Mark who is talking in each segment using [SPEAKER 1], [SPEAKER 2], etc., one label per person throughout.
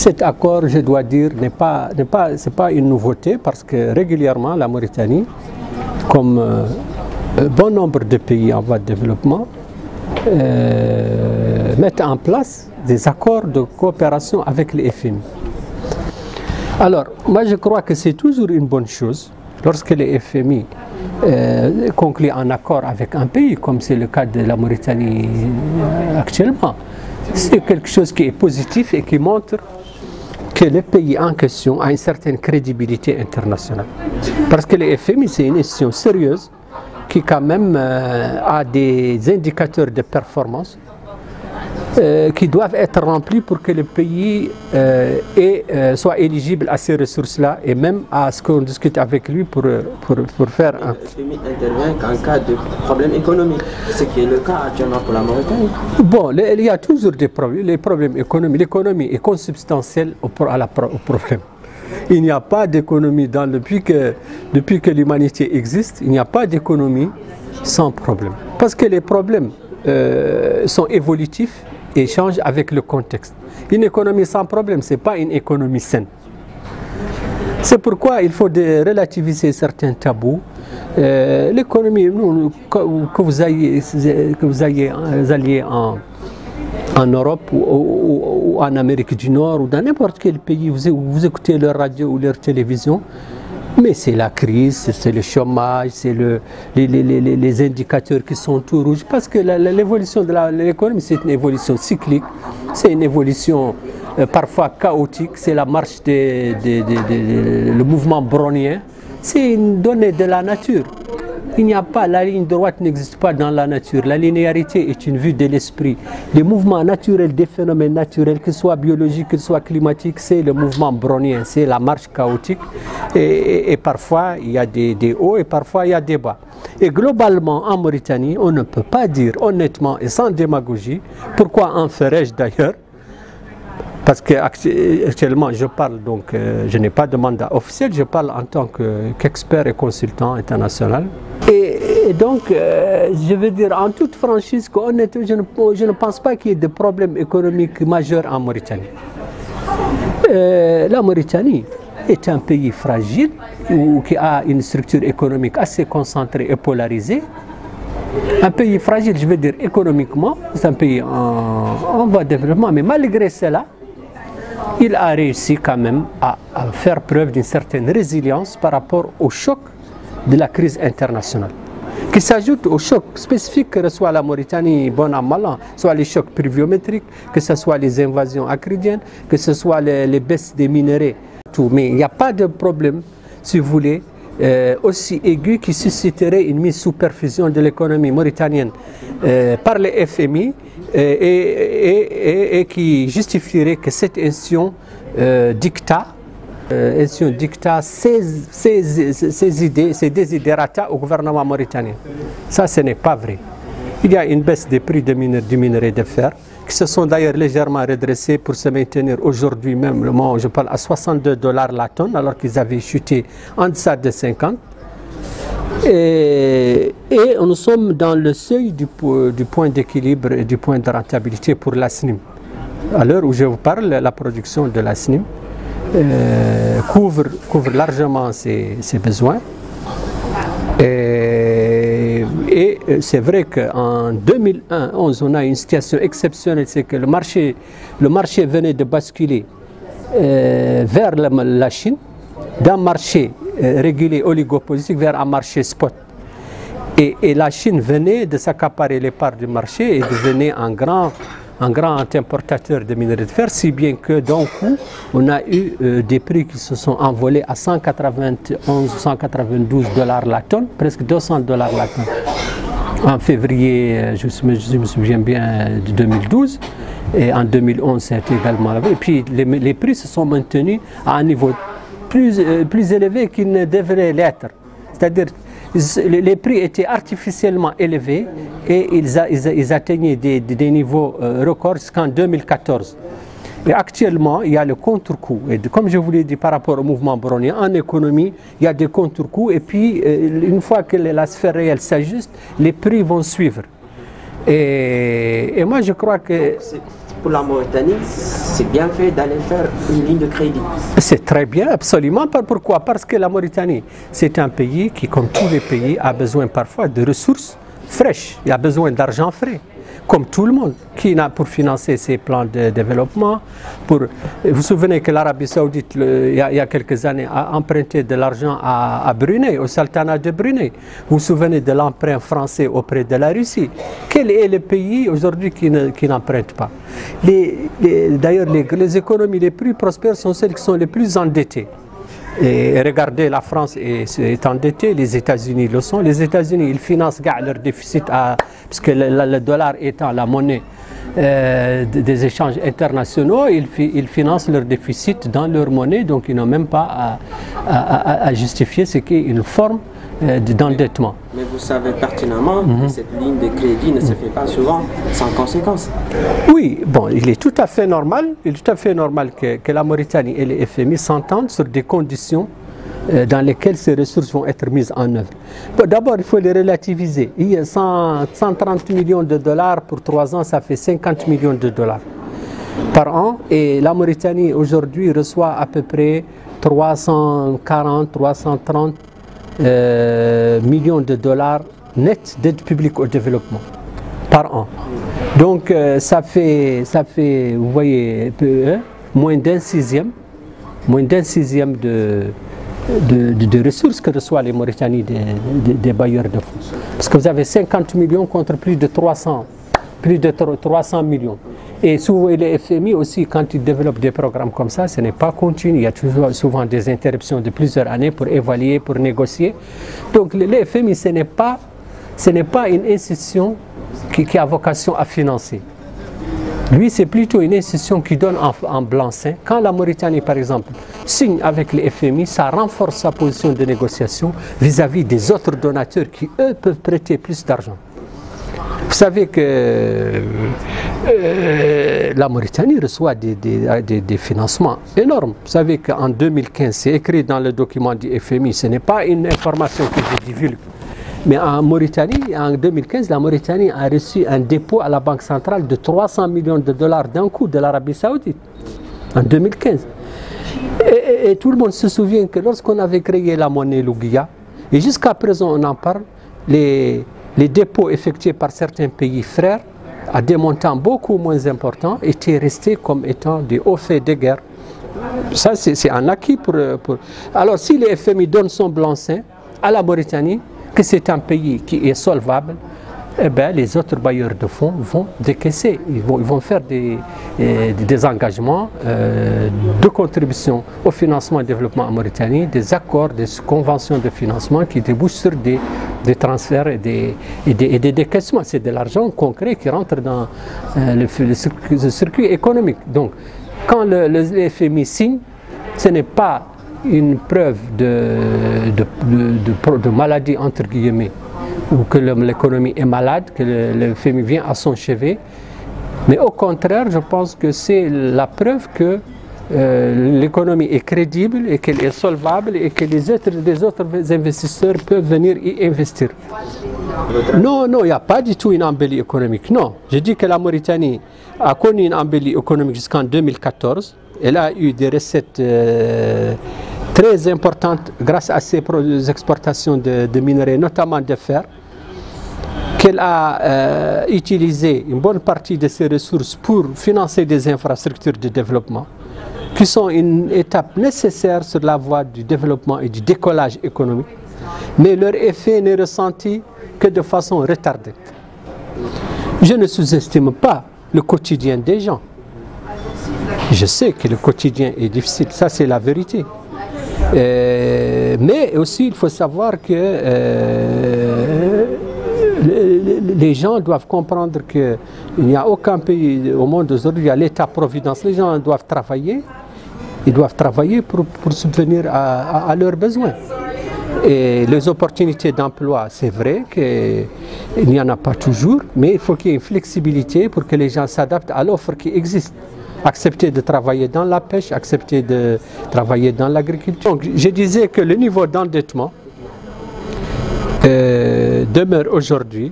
[SPEAKER 1] Cet accord, je dois dire, c'est pas une nouveauté parce que régulièrement la Mauritanie, comme bon nombre de pays en voie de développement, mettent en place des accords de coopération avec les FMI. Alors, moi je crois que c'est toujours une bonne chose lorsque les FMI concluent un accord avec un pays, comme c'est le cas de la Mauritanie actuellement. C'est quelque chose qui est positif et qui montre que le pays en question a une certaine crédibilité internationale. Parce que le FMI, c'est une institution sérieuse qui quand même a des indicateurs de performance qui doivent être remplis pour que le pays soit éligible à ces ressources-là et même à ce qu'on discute avec lui pour faire un...
[SPEAKER 2] Le FMI intervient qu'en cas de problème économique, ce qui est le cas actuellement pour la Mauritanie.
[SPEAKER 1] Bon, il y a toujours des problèmes, les problèmes économiques. L'économie est consubstantielle au problème. Il n'y a pas d'économie depuis que l'humanité existe, il n'y a pas d'économie sans problème. Parce que les problèmes sont évolutifs et changent avec le contexte. Une économie sans problème, ce n'est pas une économie saine. C'est pourquoi il faut relativiser certains tabous. L'économie, que vous alliez en Europe ou en Amérique du Nord ou dans n'importe quel pays, vous écoutez leur radio ou leur télévision, mais c'est la crise, c'est le chômage, c'est les indicateurs qui sont tout rouges, parce que l'évolution de l'économie, c'est une évolution cyclique, c'est une évolution parfois chaotique, c'est la marche le mouvement brownien, c'est une donnée de la nature. Il n'y a pas, la ligne droite n'existe pas dans la nature. La linéarité est une vue de l'esprit. Les mouvements naturels, des phénomènes naturels, qu'ils soient biologiques, qu'ils soient climatiques, c'est le mouvement brownien, c'est la marche chaotique. Et parfois, il y a des hauts et parfois, il y a des bas. Et globalement, en Mauritanie, on ne peut pas dire honnêtement et sans démagogie, pourquoi en ferais-je d'ailleurs, parce qu'actuellement, je parle, donc je n'ai pas de mandat officiel, je parle en tant qu'expert et consultant international. Et donc, je veux dire en toute franchise qu'honnêtement, je ne pense pas qu'il y ait de problèmes économiques majeurs en Mauritanie. La Mauritanie est un pays fragile, qui a une structure économique assez concentrée et polarisée. Un pays fragile, je veux dire économiquement, c'est un pays en voie de développement, mais malgré cela, il a réussi quand même à faire preuve d'une certaine résilience par rapport au choc de la crise internationale, qui s'ajoute au choc spécifique que reçoit la Mauritanie, bon an, mal an, soit les chocs pluviométriques, que ce soit les invasions acridiennes, que ce soit les baisses des minerais, tout. Mais il n'y a pas de problème, si vous voulez, aussi aigu qui susciterait une mise sous perfusion de l'économie mauritanienne par les FMI et qui justifierait que cette institution dicta ses idées, ses desiderata au gouvernement mauritanien. Ça, ce n'est pas vrai. Il y a une baisse des prix du minerai de fer, qui se sont d'ailleurs légèrement redressés pour se maintenir aujourd'hui même, le moment où je parle, à 62 $ la tonne, alors qu'ils avaient chuté en deçà de 50. Et nous sommes dans le seuil du point d'équilibre et du point de rentabilité pour la SNIM. À l'heure où je vous parle, la production de la SNIM couvre largement ses besoins. Et c'est vrai qu'en 2011, on a une situation exceptionnelle, c'est que le marché venait de basculer vers la Chine, d'un marché régulé oligopolistique vers un marché spot. Et la Chine venait de s'accaparer les parts du marché et devenait un grand importateur de minerais de fer, si bien que d'un coup, on a eu des prix qui se sont envolés à 191, 192 $ la tonne, presque 200 $ la tonne. En février, je me souviens bien, de 2012, et en 2011, c'était également là. Et puis, les prix se sont maintenus à un niveau plus élevé qu'ils ne devraient l'être. C'est-à-dire, les prix étaient artificiellement élevés et ils atteignaient des niveaux records jusqu'en 2014. Et actuellement, il y a le contre-coup. Et comme je vous l'ai dit par rapport au mouvement brownien, en économie, il y a des contre-coups. Et puis, une fois que la sphère réelle s'ajuste, les prix vont suivre. Et moi, je crois que...
[SPEAKER 2] pour la Mauritanie, c'est bien fait d'aller faire une ligne de crédit.
[SPEAKER 1] C'est très bien, absolument. Pourquoi? Parce que la Mauritanie, c'est un pays qui, comme tous les pays, a besoin parfois de ressources fraîches. Il a besoin d'argent frais, comme tout le monde, qui n'a pour financer ses plans de développement. Vous vous souvenez que l'Arabie Saoudite, il y a quelques années, a emprunté de l'argent à Brunei, au Sultanat de Brunei. Vous vous souvenez de l'emprunt français auprès de la Russie. Quel est le pays aujourd'hui qui n'emprunte pas? D'ailleurs, les économies les plus prospères sont celles qui sont les plus endettées. Et regardez, la France est endettée, les États-Unis le sont. Les États-Unis, ils financent leur déficit, puisque le dollar étant la monnaie des échanges internationaux, ils financent leur déficit dans leur monnaie, donc ils n'ont même pas à justifier ce qui est une forme d'endettement.
[SPEAKER 2] Mais vous savez pertinemment que cette ligne de crédit ne se fait pas souvent sans conséquence.
[SPEAKER 1] Oui, bon, il est tout à fait normal, que la Mauritanie et les FMI s'entendent sur des conditions dans lesquelles ces ressources vont être mises en œuvre. Bon, d'abord, il faut les relativiser. Il y a 130 millions de dollars pour 3 ans, ça fait 50 millions de dollars par an. Et la Mauritanie, aujourd'hui, reçoit à peu près 340, 330 millions de dollars nets d'aide publique au développement par an. Donc ça fait, vous voyez, moins d'un sixième de ressources que reçoivent les Mauritaniens des bailleurs de fonds. Parce que vous avez 50 millions contre plus de 300 millions. Et souvent les FMI aussi, quand ils développent des programmes comme ça, ce n'est pas continu. Il y a souvent des interruptions de plusieurs années pour évaluer, pour négocier. Donc les FMI, ce n'est pas une institution qui a vocation à financer. Lui, c'est plutôt une institution qui donne en blanc-seing. Quand la Mauritanie, par exemple, signe avec les FMI, ça renforce sa position de négociation vis-à-vis des autres donateurs qui, eux, peuvent prêter plus d'argent. Vous savez que la Mauritanie reçoit des financements énormes. Vous savez qu'en 2015, c'est écrit dans le document du FMI, ce n'est pas une information que je divulgue. Mais en Mauritanie, en 2015, la Mauritanie a reçu un dépôt à la Banque centrale de 300 millions de dollars d'un coup de l'Arabie Saoudite, en 2015. Et tout le monde se souvient que lorsqu'on avait créé la monnaie Lougia, et jusqu'à présent on en parle, les dépôts effectués par certains pays frères, à des montants beaucoup moins importants, étaient restés comme étant des hauts faits de guerre. Ça, c'est un acquis pour... Alors, si les FMI donnent son blanc-seing à la Mauritanie, que c'est un pays qui est solvable, eh bien, les autres bailleurs de fonds vont décaisser. Ils vont faire des engagements de contribution au financement et développement en Mauritanie, des accords, des conventions de financement qui débouchent sur des transferts et des décaissements. C'est de l'argent concret qui rentre dans le circuit économique. Donc, quand le FMI signe, ce n'est pas une preuve de maladie, entre guillemets, ou que l'économie est malade, que le FMI vient à son chevet. Mais au contraire, je pense que c'est la preuve que l'économie est crédible et qu'elle est solvable et que les autres investisseurs peuvent venir y investir. Non, il n'y a pas du tout une embellie économique. Non, je dis que la Mauritanie a connu une embellie économique jusqu'en 2014. Elle a eu des recettes très importantes grâce à ses exportations de minerais, notamment de fer, qu'elle a utilisé une bonne partie de ses ressources pour financer des infrastructures de développement, qui sont une étape nécessaire sur la voie du développement et du décollage économique, mais leur effet n'est ressenti que de façon retardée. Je ne sous-estime pas le quotidien des gens. Je sais que le quotidien est difficile, ça c'est la vérité. Mais aussi il faut savoir que les gens doivent comprendre qu'il n'y a aucun pays au monde aujourd'hui, il y a l'État-providence. Les gens doivent travailler, ils doivent travailler pour subvenir à leurs besoins. Et les opportunités d'emploi, c'est vrai qu'il n'y en a pas toujours, mais il faut qu'il y ait une flexibilité pour que les gens s'adaptent à l'offre qui existe. Accepter de travailler dans la pêche, accepter de travailler dans l'agriculture. Donc je disais que le niveau d'endettement demeure aujourd'hui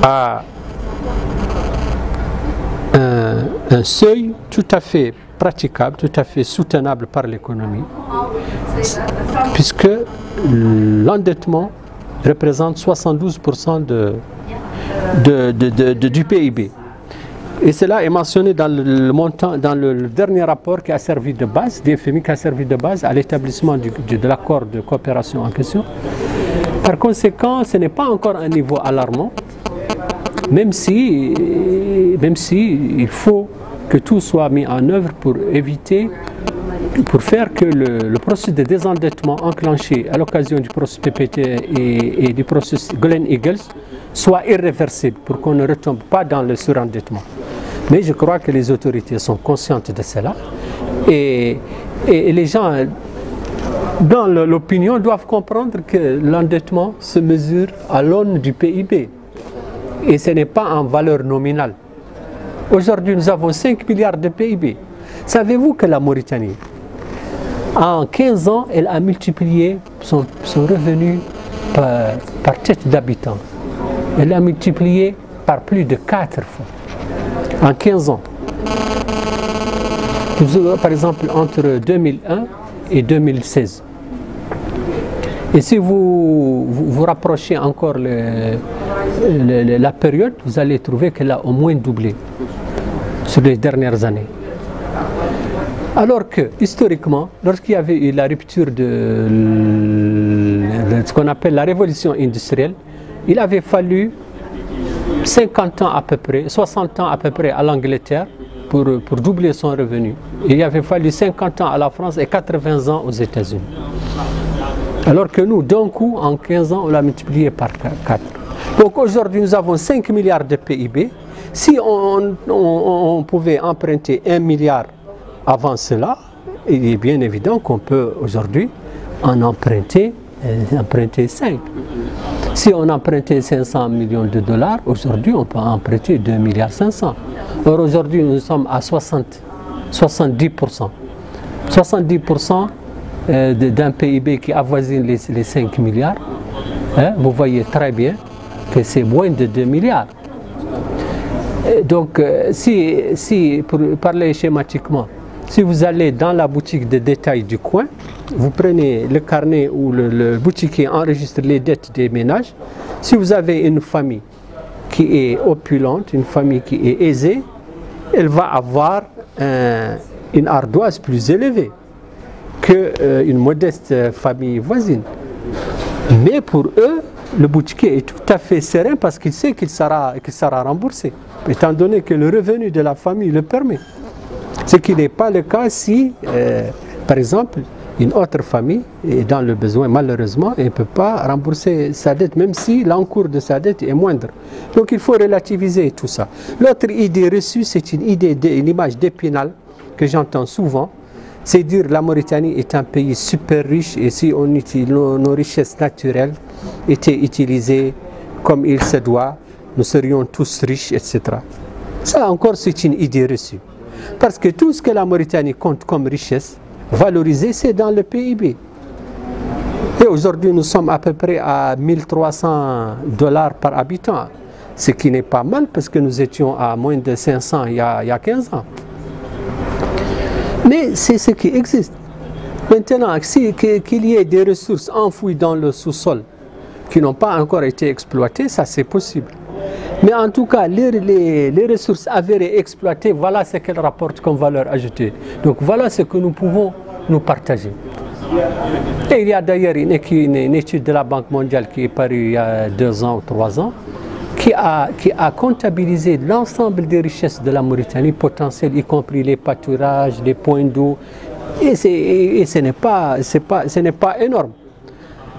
[SPEAKER 1] à un seuil tout à fait praticable, tout à fait soutenable par l'économie, puisque l'endettement représente 72% du PIB. Et cela est mentionné dans le montant, dans le dernier rapport qui a servi de base, DFMI, qui a servi de base à l'établissement de l'accord de coopération en question. Par conséquent, ce n'est pas encore un niveau alarmant, même si il faut que tout soit mis en œuvre pour éviter, pour faire que le processus de désendettement enclenché à l'occasion du processus PPT et du processus Glen-Eagles soit irréversible, pour qu'on ne retombe pas dans le surendettement. Mais je crois que les autorités sont conscientes de cela et les gens dans l'opinion doivent comprendre que l'endettement se mesure à l'aune du PIB et ce n'est pas en valeur nominale. Aujourd'hui, nous avons 5 milliards de PIB. Savez-vous que la Mauritanie, en 15 ans, elle a multiplié son revenu par tête d'habitant. Elle l'a multiplié par plus de 4 fois. En 15 ans. Par exemple, entre 2001 et 2016. Et si vous rapprochez encore la période, vous allez trouver qu'elle a au moins doublé sur les dernières années. Alors que, historiquement, lorsqu'il y avait eu la rupture de ce qu'on appelle la révolution industrielle, il avait fallu 50 ans à peu près, 60 ans à peu près à l'Angleterre pour doubler son revenu. Il avait fallu 50 ans à la France et 80 ans aux États-Unis. Alors que nous, d'un coup, en 15 ans, on l'a multiplié par 4. Donc aujourd'hui, nous avons 5 milliards de PIB. Si on pouvait emprunter 1 milliard avant cela, il est bien évident qu'on peut aujourd'hui en emprunter 5. Si on empruntait 500 millions de dollars, aujourd'hui on peut emprunter 2 milliards 500. Or aujourd'hui nous sommes à 70%. 70% d'un PIB qui avoisine les 5 milliards. Vous voyez très bien que c'est moins de 2 milliards. Donc pour parler schématiquement, si vous allez dans la boutique de détail du coin, vous prenez le carnet où le boutiquier enregistre les dettes des ménages. Si vous avez une famille qui est opulente, une famille qui est aisée, elle va avoir une ardoise plus élevée qu'une modeste famille voisine. Mais pour eux, le boutiquier est tout à fait serein parce qu'il sait qu'il sera remboursé, étant donné que le revenu de la famille le permet. Ce qui n'est pas le cas si, par exemple, une autre famille est dans le besoin, malheureusement, et ne peut pas rembourser sa dette, même si l'encours de sa dette est moindre. Donc il faut relativiser tout ça. L'autre idée reçue, c'est une image d'Épinal que j'entends souvent, c'est dire que la Mauritanie est un pays super riche et si nos richesses naturelles étaient utilisées comme il se doit, nous serions tous riches, etc. Ça encore, c'est une idée reçue. Parce que tout ce que la Mauritanie compte comme richesse, valorisée, c'est dans le PIB. Et aujourd'hui, nous sommes à peu près à 1300 $ par habitant, ce qui n'est pas mal parce que nous étions à moins de 500 il y a 15 ans. Mais c'est ce qui existe. Maintenant, qu'il y ait des ressources enfouies dans le sous-sol qui n'ont pas encore été exploitées, ça c'est possible. Mais en tout cas, les ressources avérées exploitées, voilà ce qu'elles rapportent comme valeur ajoutée. Donc voilà ce que nous pouvons nous partager. Et il y a d'ailleurs une étude de la Banque mondiale qui est parue il y a 2 ans ou 3 ans, qui a comptabilisé l'ensemble des richesses de la Mauritanie potentielles, y compris les pâturages, les points d'eau, et ce n'est pas énorme.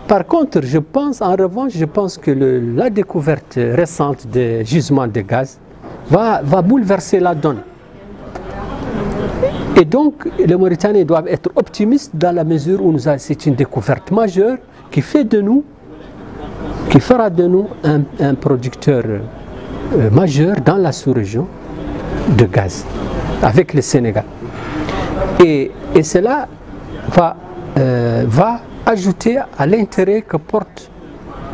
[SPEAKER 1] Par contre, en revanche, je pense que la découverte récente des gisements de gaz va bouleverser la donne. Et donc, les Mauritaniens doivent être optimistes dans la mesure où c'est une découverte majeure qui fera de nous un producteur majeur dans la sous-région de gaz, avec le Sénégal. Et cela va ajouter à l'intérêt que portent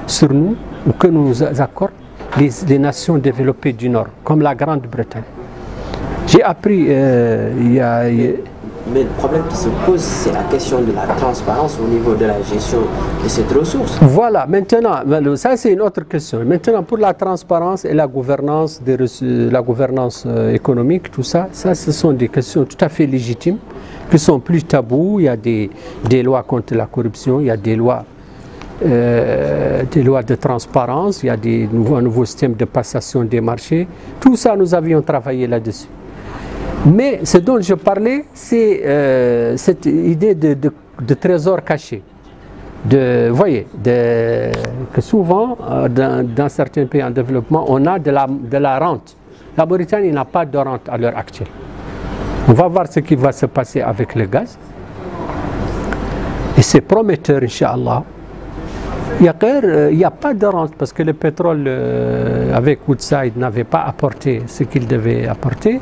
[SPEAKER 1] sur nous, ou que nous accordent les nations développées du Nord, comme la Grande-Bretagne. J'ai appris
[SPEAKER 2] Mais le problème qui se pose, c'est la question de la transparence au niveau de la gestion de cette ressource.
[SPEAKER 1] Voilà, maintenant, ça c'est une autre question. Maintenant, pour la transparence et la gouvernance économique, tout ça, ce sont des questions tout à fait légitimes, qui sont plus tabous. Il y a des lois contre la corruption, il y a des lois de transparence, il y a un nouveau système de passation des marchés. Tout ça, nous avions travaillé là-dessus. Mais ce dont je parlais, c'est cette idée de trésor caché. Vous voyez, que souvent, dans certains pays en développement, on a de la rente. La Mauritanie n'a pas de rente à l'heure actuelle. On va voir ce qui va se passer avec le gaz. Et c'est prometteur, Inch'Allah. Il n'y a pas de rente parce que le pétrole avec Woodside n'avait pas apporté ce qu'il devait apporter.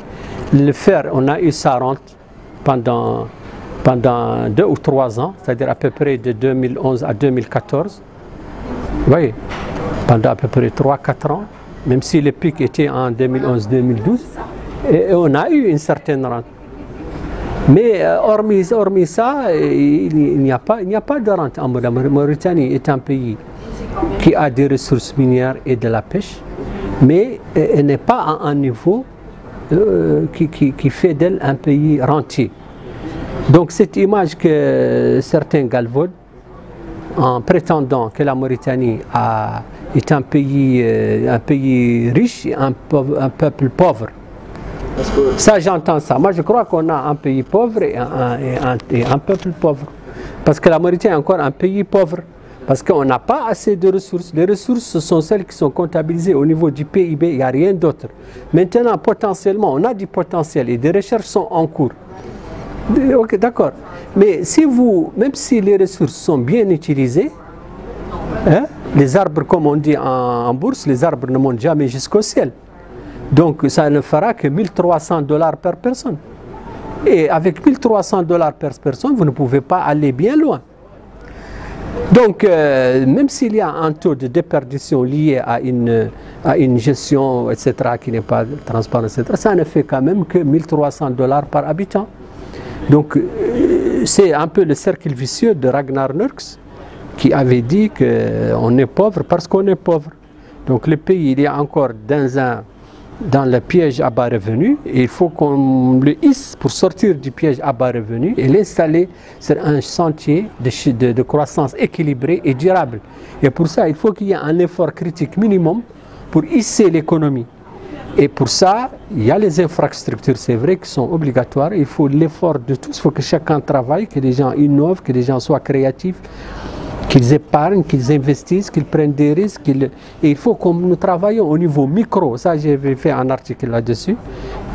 [SPEAKER 1] Le fer, on a eu sa rente pendant 2 ou 3 ans, c'est-à-dire à peu près de 2011 à 2014. Vous voyez, pendant à peu près 3-4 ans, même si le pic était en 2011-2012, et on a eu une certaine rente. Mais hormis ça, il n'y a pas de rente. La Mauritanie est un pays qui a des ressources minières et de la pêche, mais elle n'est pas à un niveau qui fait d'elle un pays rentier. Donc cette image que certains galvaudent en prétendant que la Mauritanie est un pays riche et un peuple pauvre. Ça, j'entends ça. Moi, je crois qu'on a un pays pauvre et un peuple pauvre. Parce que la Mauritanie est encore un pays pauvre. Parce qu'on n'a pas assez de ressources. Les ressources, ce sont celles qui sont comptabilisées au niveau du PIB. Il n'y a rien d'autre. Maintenant, potentiellement, on a du potentiel et des recherches sont en cours. Ok, d'accord. Mais même si les ressources sont bien utilisées, hein, les arbres, comme on dit en bourse, les arbres ne montent jamais jusqu'au ciel. Donc ça ne fera que $1 300 par personne. Et avec $1 300 par personne, vous ne pouvez pas aller bien loin. Donc même s'il y a un taux de déperdition lié à une gestion, etc., qui n'est pas transparente, etc., ça ne fait quand même que $1 300 par habitant. Donc c'est un peu le cercle vicieux de Ragnar Nurks qui avait dit qu'on est pauvre parce qu'on est pauvre. Donc le pays, il est encore dans le piège à bas revenus, et il faut qu'on le hisse pour sortir du piège à bas revenus et l'installer sur un sentier de croissance équilibrée et durable. Et pour ça, il faut qu'il y ait un effort critique minimum pour hisser l'économie. Et pour ça, il y a les infrastructures, c'est vrai, qui sont obligatoires. Il faut l'effort de tous, il faut que chacun travaille, que les gens innovent, que les gens soient créatifs, qu'ils épargnent, qu'ils investissent, qu'ils prennent des risques. Et il faut que nous travaillions au niveau micro. Ça, j'avais fait un article là-dessus.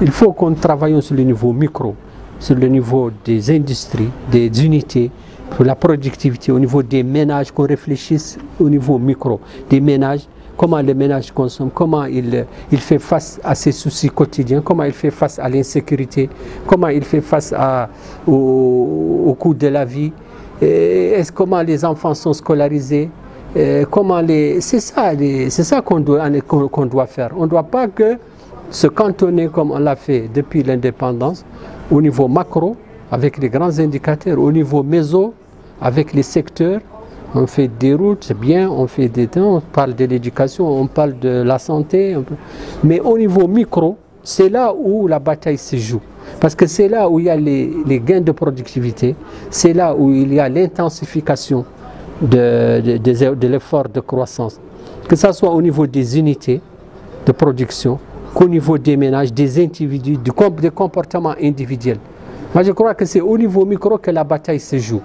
[SPEAKER 1] Il faut qu'on travaille sur le niveau micro, sur le niveau des industries, des unités, pour la productivité, au niveau des ménages, qu'on réfléchisse au niveau micro des ménages. Comment les ménages consomment, comment il fait face à ses soucis quotidiens, comment il fait face à l'insécurité, comment il fait face au coût de la vie. Comment les enfants sont scolarisés, c'est ça qu'on doit faire. On ne doit pas que se cantonner comme on l'a fait depuis l'indépendance au niveau macro avec les grands indicateurs, au niveau méso avec les secteurs. On fait des routes, c'est bien, on fait des temps, on parle de l'éducation, on parle de la santé, mais au niveau micro, c'est là où la bataille se joue. Parce que c'est là où il y a les gains de productivité, c'est là où il y a l'intensification de l'effort de croissance. Que ce soit au niveau des unités de production, qu'au niveau des ménages, des individus, des comportements individuels. Moi je crois que c'est au niveau micro que la bataille se joue.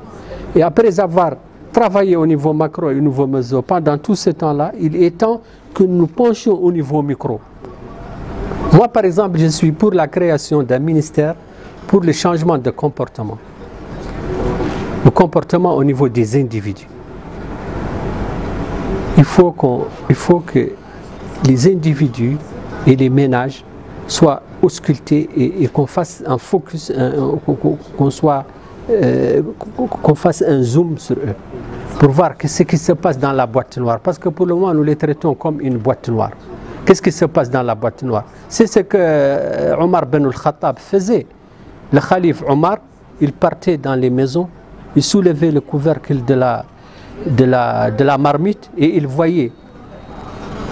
[SPEAKER 1] Et après avoir travaillé au niveau macro et au niveau méso pendant tout ce temps-là, il est temps que nous penchions au niveau micro. Moi, par exemple, je suis pour la création d'un ministère pour le changement de comportement. Le comportement au niveau des individus. Il faut que les individus et les ménages soient auscultés et qu'on fasse un focus, qu'on fasse un zoom sur eux pour voir ce qui se passe dans la boîte noire. Parce que pour le moment, nous les traitons comme une boîte noire. Qu'est-ce qui se passe dans la boîte noire? C'est ce que Omar Ben al-Khattab faisait. Le calife Omar, il partait dans les maisons, il soulevait le couvercle de la marmite et il voyait.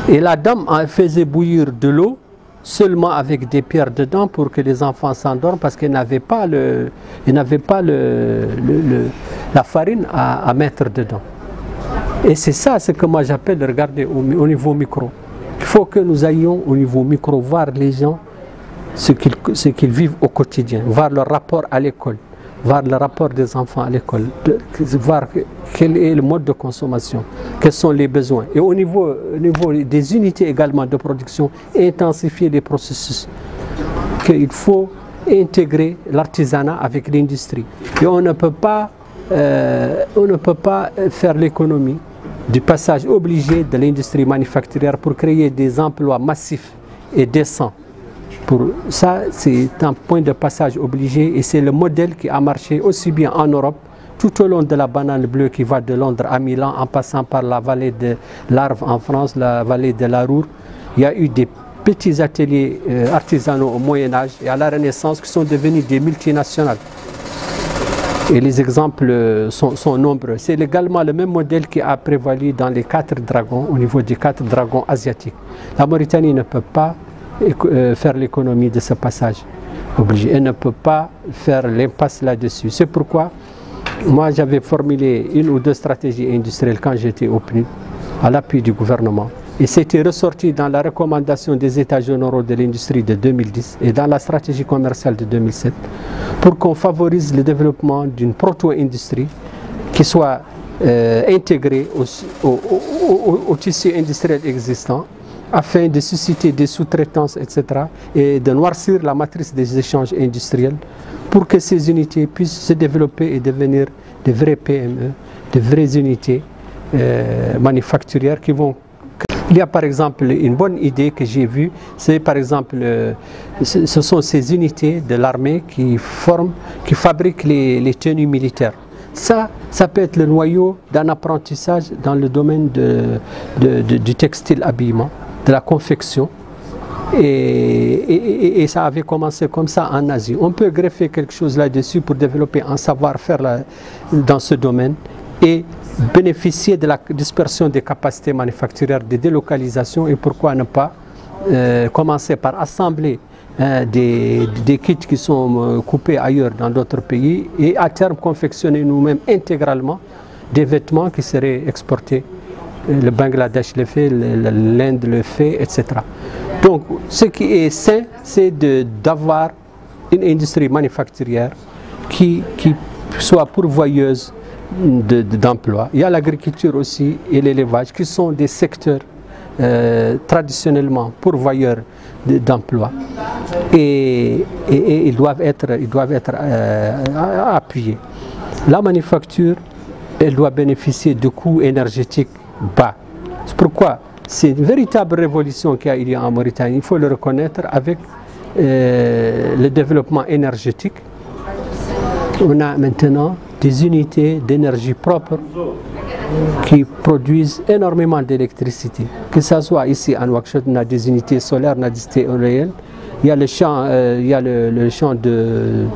[SPEAKER 1] Et la dame faisait bouillir de l'eau seulement avec des pierres dedans pour que les enfants s'endorment parce qu'elle n'avait pas, la farine à mettre dedans. Et c'est ça ce que moi j'appelle, regardez, au niveau micro. Il faut que nous ayons au niveau micro voir les gens, ce qu'ils vivent au quotidien, voir leur rapport à l'école, voir le rapport des enfants à l'école, voir quel est le mode de consommation, quels sont les besoins. Et au niveau des unités également de production, intensifier les processus. Qu'il faut intégrer l'artisanat avec l'industrie. Et on ne peut pas faire l'économie du passage obligé de l'industrie manufacturière pour créer des emplois massifs et décents. Pour ça, c'est un point de passage obligé et c'est le modèle qui a marché aussi bien en Europe, tout au long de la banane bleue qui va de Londres à Milan, en passant par la vallée de l'Arve en France, la vallée de la Ruhr. Il y a eu des petits ateliers artisanaux au Moyen-Âge et à la Renaissance qui sont devenus des multinationales. Et les exemples sont nombreux. C'est également le même modèle qui a prévalu dans les 4 dragons, au niveau des 4 dragons asiatiques. La Mauritanie ne peut pas faire l'économie de ce passage obligé. Elle ne peut pas faire l'impasse là-dessus. C'est pourquoi moi j'avais formulé 1 ou 2 stratégies industrielles quand j'étais au PNUD, à l'appui du gouvernement. Et c'était ressorti dans la recommandation des États généraux de l'industrie de 2010 et dans la stratégie commerciale de 2007 pour qu'on favorise le développement d'une proto-industrie qui soit intégrée au tissu industriel existant afin de susciter des sous-traitances, etc. et de noircir la matrice des échanges industriels pour que ces unités puissent se développer et devenir de vraies PME, de vraies unités manufacturières qui vont. Il y a par exemple une bonne idée que j'ai vue, c'est par exemple, ce sont ces unités de l'armée qui fabriquent les tenues militaires. Ça peut être le noyau d'un apprentissage dans le domaine du textile habillement, de la confection. Et ça avait commencé comme ça en Asie. On peut greffer quelque chose là-dessus pour développer un savoir-faire dans ce domaine et bénéficier de la dispersion des capacités manufacturières, des délocalisations et pourquoi ne pas commencer par assembler des kits qui sont coupés ailleurs dans d'autres pays et à terme confectionner nous-mêmes intégralement des vêtements qui seraient exportés. Le Bangladesh le fait, l'Inde le fait, etc. Donc ce qui est sain, c'est d'avoir une industrie manufacturière qui soit pourvoyeuse d'emploi. Il y a l'agriculture aussi et l'élevage qui sont des secteurs traditionnellement pourvoyeurs d'emploi et ils doivent être appuyés. La manufacture, elle doit bénéficier de coûts énergétiques bas. C'est pourquoi c'est une véritable révolution qu'il y a eu en Mauritanie, il faut le reconnaître, avec le développement énergétique. On a maintenant des unités d'énergie propre qui produisent énormément d'électricité. Que ce soit ici à Nouakchott, on a des unités solaires, on a des unités éoliennes. Il y a le champ de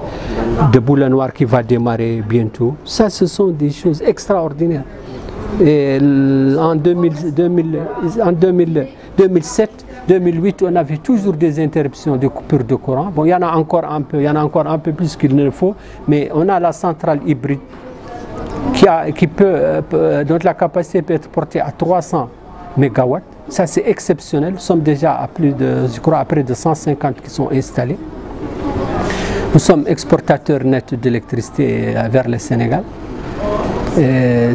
[SPEAKER 1] boule noire qui va démarrer bientôt. Ça, ce sont des choses extraordinaires. Et en 2007, 2008, on avait toujours des interruptions de coupure de courant. Bon, il y en a encore un peu, il y en a encore un peu plus qu'il ne le faut, mais on a la centrale hybride dont la capacité peut être portée à 300 MW. Ça, c'est exceptionnel. Nous sommes déjà à plus de, je crois, à près de 150 qui sont installés. Nous sommes exportateurs nets d'électricité vers le Sénégal.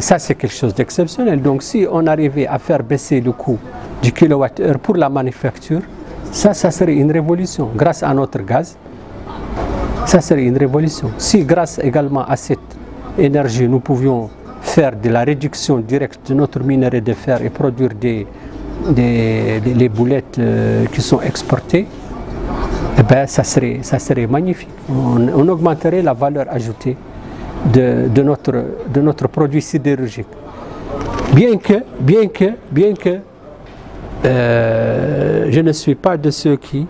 [SPEAKER 1] Ça, c'est quelque chose d'exceptionnel. Donc, si on arrivait à faire baisser le coût du kilowattheure pour la manufacture, ça serait une révolution. Grâce à notre gaz, ça serait une révolution. Si grâce également à cette énergie, nous pouvions faire de la réduction directe de notre minerai de fer et produire les boulettes qui sont exportées, eh ben, ça serait magnifique. On augmenterait la valeur ajoutée de notre produit sidérurgique. Bien que je ne suis pas de ceux qui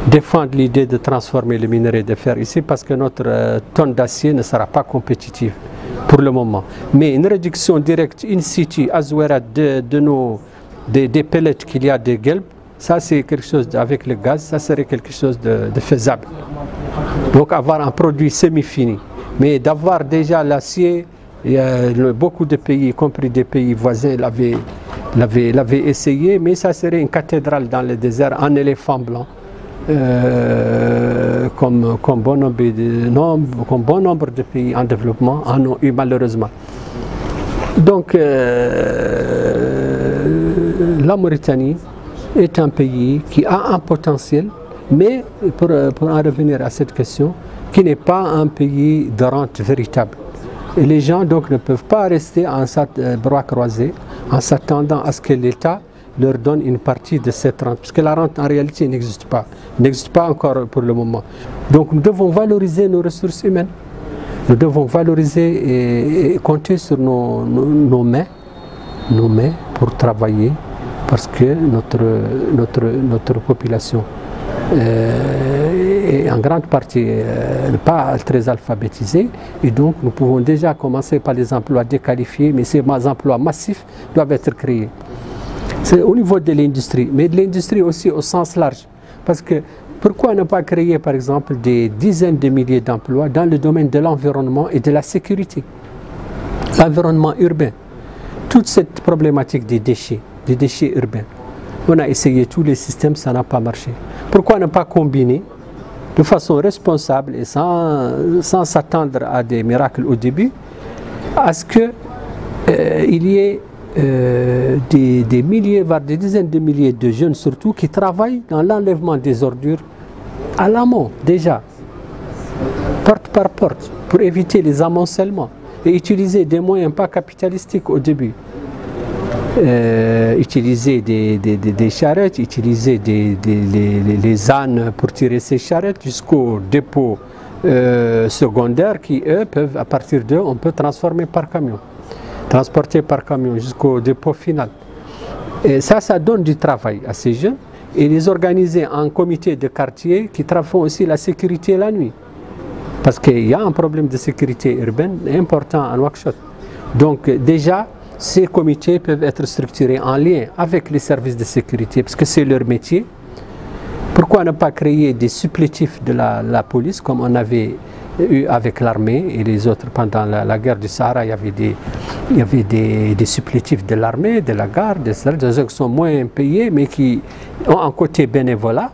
[SPEAKER 1] défendent l'idée de transformer le minerai de fer ici parce que notre tonne d'acier ne sera pas compétitive pour le moment. Mais une réduction directe in situ à Zouérat des pellets qu'il y a des Guelb, ça c'est quelque chose avec le gaz, ça serait quelque chose de faisable. Donc avoir un produit semi-fini. Mais d'avoir déjà l'acier, beaucoup de pays, y compris des pays voisins, l'avaient essayé, mais ça serait une cathédrale dans le désert, un éléphant blanc. Comme bon nombre de pays en développement en ont eu malheureusement. Donc la Mauritanie est un pays qui a un potentiel, mais pour en revenir à cette question, qui n'est pas un pays de rente véritable. Et les gens donc ne peuvent pas rester en bras croisés en s'attendant à ce que l'État leur donne une partie de cette rente, parce que la rente en réalité n'existe pas encore pour le moment. Donc nous devons valoriser nos ressources humaines, nous devons valoriser et compter sur nos mains pour travailler, parce que notre population est en grande partie pas très alphabétisée, et donc nous pouvons déjà commencer par les emplois déqualifiés, mais ces emplois massifs doivent être créés. C'est au niveau de l'industrie, mais de l'industrie aussi au sens large. Parce que pourquoi ne pas créer par exemple des dizaines de milliers d'emplois dans le domaine de l'environnement et de la sécurité? L'environnement urbain, toute cette problématique des déchets urbains. On a essayé tous les systèmes, ça n'a pas marché. Pourquoi ne pas combiner de façon responsable et sans s'attendre à des miracles au début, à ce qu'il y ait des milliers, voire des dizaines de milliers de jeunes surtout qui travaillent dans l'enlèvement des ordures à l'amont déjà, porte par porte, pour éviter les amoncellements et utiliser des moyens pas capitalistiques au début. Utiliser des charrettes, utiliser les ânes pour tirer ces charrettes jusqu'aux dépôts secondaires qui eux peuvent, à partir d'eux, on peut transformer par camion. Transportés par camion jusqu'au dépôt final. Et ça donne du travail à ces jeunes et les organiser en comité de quartier qui font aussi la sécurité la nuit. Parce qu'il y a un problème de sécurité urbaine important à Nouakchott. Donc déjà, ces comités peuvent être structurés en lien avec les services de sécurité parce que c'est leur métier. Pourquoi ne pas créer des supplétifs de la police comme on avait eu avec l'armée et les autres pendant la guerre du Sahara? Il y avait des supplétifs de l'armée, de la garde, des gens qui sont moins payés mais qui ont un côté bénévolat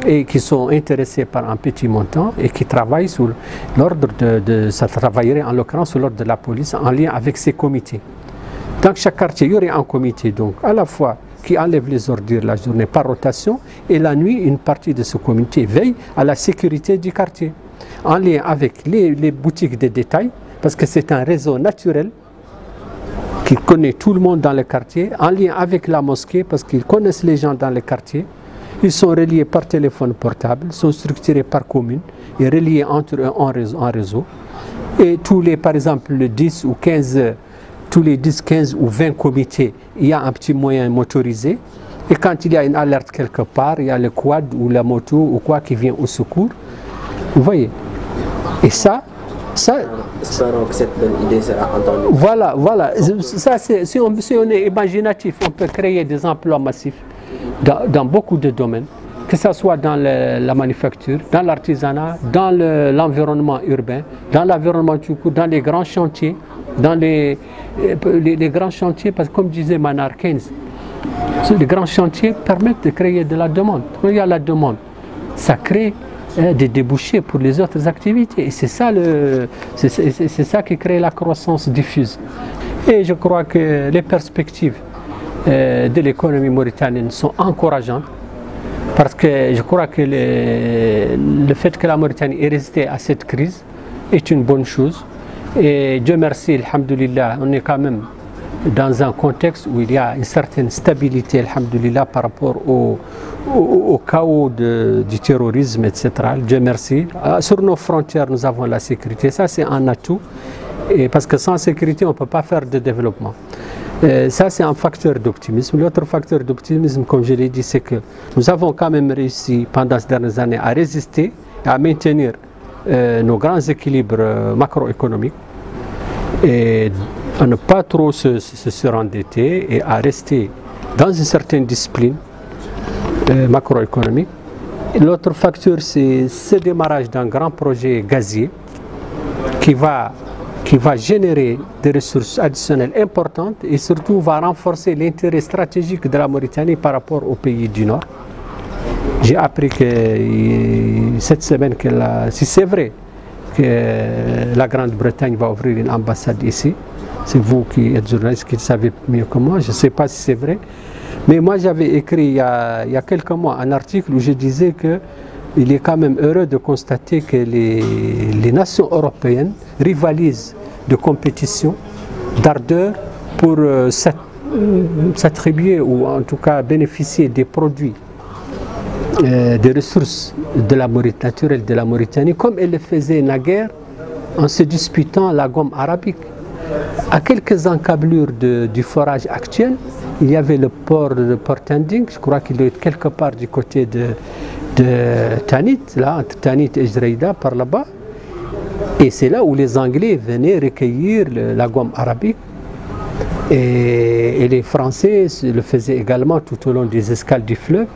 [SPEAKER 1] et qui sont intéressés par un petit montant et qui travaillent sous l'ordre ça travaillerait en l'occurrence sous l'ordre de la police en lien avec ces comités. Dans chaque quartier, il y aurait un comité donc à la fois qui enlève les ordures la journée par rotation et la nuit, une partie de ce comité veille à la sécurité du quartier en lien avec les boutiques de détail parce que c'est un réseau naturel qui connaît tout le monde dans le quartier, en lien avec la mosquée parce qu'ils connaissent les gens dans le quartier. Ils sont reliés par téléphone portable, sont structurés par commune et reliés entre eux en réseau. Et tous les, par exemple, les 10 ou 15, tous les 10, 15 ou 20 comités, il y a un petit moyen motorisé. Et quand il y a une alerte quelque part, il y a le quad ou la moto ou quoi qui vient au secours. Vous voyez? Et ça
[SPEAKER 2] espérons que cette bonne idée sera entendue.
[SPEAKER 1] Voilà. Ça, si on est imaginatif, on peut créer des emplois massifs dans beaucoup de domaines, que ce soit dans la manufacture, dans l'artisanat, dans l'environnement urbain, dans l'environnement tout court, dans les grands chantiers, dans les grands chantiers, parce que comme disait Maynard Keynes, les grands chantiers permettent de créer de la demande. Quand il y a la demande, ça crée des débouchés pour les autres activités. Et c'est ça qui crée la croissance diffuse. Et je crois que les perspectives de l'économie mauritanienne sont encourageantes parce que je crois que le fait que la Mauritanie ait résisté à cette crise est une bonne chose. Et Dieu merci, alhamdoulilah, on est quand même dans un contexte où il y a une certaine stabilité, alhamdoulilah, par rapport au chaos du terrorisme, etc. Dieu merci. Sur nos frontières, nous avons la sécurité. Ça, c'est un atout. Et parce que sans sécurité, on ne peut pas faire de développement. Ça, c'est un facteur d'optimisme. L'autre facteur d'optimisme, comme je l'ai dit, c'est que nous avons quand même réussi pendant ces dernières années à résister, à maintenir nos grands équilibres macroéconomiques et à ne pas trop se surendetter et à rester dans une certaine discipline macroéconomique. L'autre facteur, c'est ce démarrage d'un grand projet gazier qui va générer des ressources additionnelles importantes et surtout va renforcer l'intérêt stratégique de la Mauritanie par rapport aux pays du Nord. J'ai appris que cette semaine, si c'est vrai, que la Grande-Bretagne va ouvrir une ambassade ici. C'est vous qui êtes journaliste qui le savez mieux que moi, je ne sais pas si c'est vrai. Mais moi j'avais écrit il y a quelques mois un article où je disais qu'il est quand même heureux de constater que les nations européennes rivalisent de compétition, d'ardeur pour s'attribuer ou en tout cas bénéficier des produits, des ressources de la Mauritanie, naturelles de la Mauritanie, comme elle le faisait naguère en se disputant la gomme arabique. À quelques encablures du forage actuel, il y avait le port de Portending, je crois qu'il est quelque part du côté de Tanit, là, entre Tanit et Jreida, par là-bas. Et c'est là où les Anglais venaient recueillir la gomme arabique. Et les Français le faisaient également tout au long des escales du fleuve.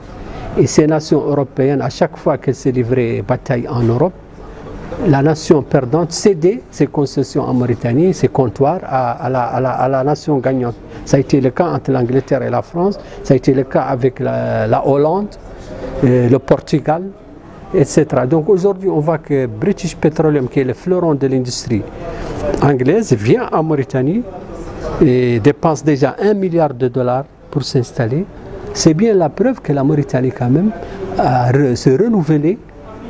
[SPEAKER 1] Et ces nations européennes, à chaque fois qu'elles se livraient bataille en Europe, la nation perdante cédait ses concessions en Mauritanie, ses comptoirs à la nation gagnante. Ça a été le cas entre l'Angleterre et la France, ça a été le cas avec la Hollande, le Portugal, etc. Donc aujourd'hui, on voit que British Petroleum, qui est le fleuron de l'industrie anglaise, vient en Mauritanie et dépense déjà $1 milliard pour s'installer. C'est bien la preuve que la Mauritanie, quand même, a se renouvelé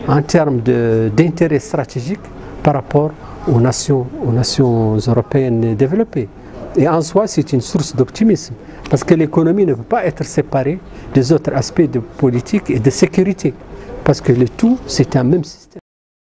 [SPEAKER 1] en termes d'intérêt stratégique par rapport aux nations européennes développées. Et en soi, c'est une source d'optimisme, parce que l'économie ne peut pas être séparée des autres aspects de politique et de sécurité, parce que le tout, c'est un même système.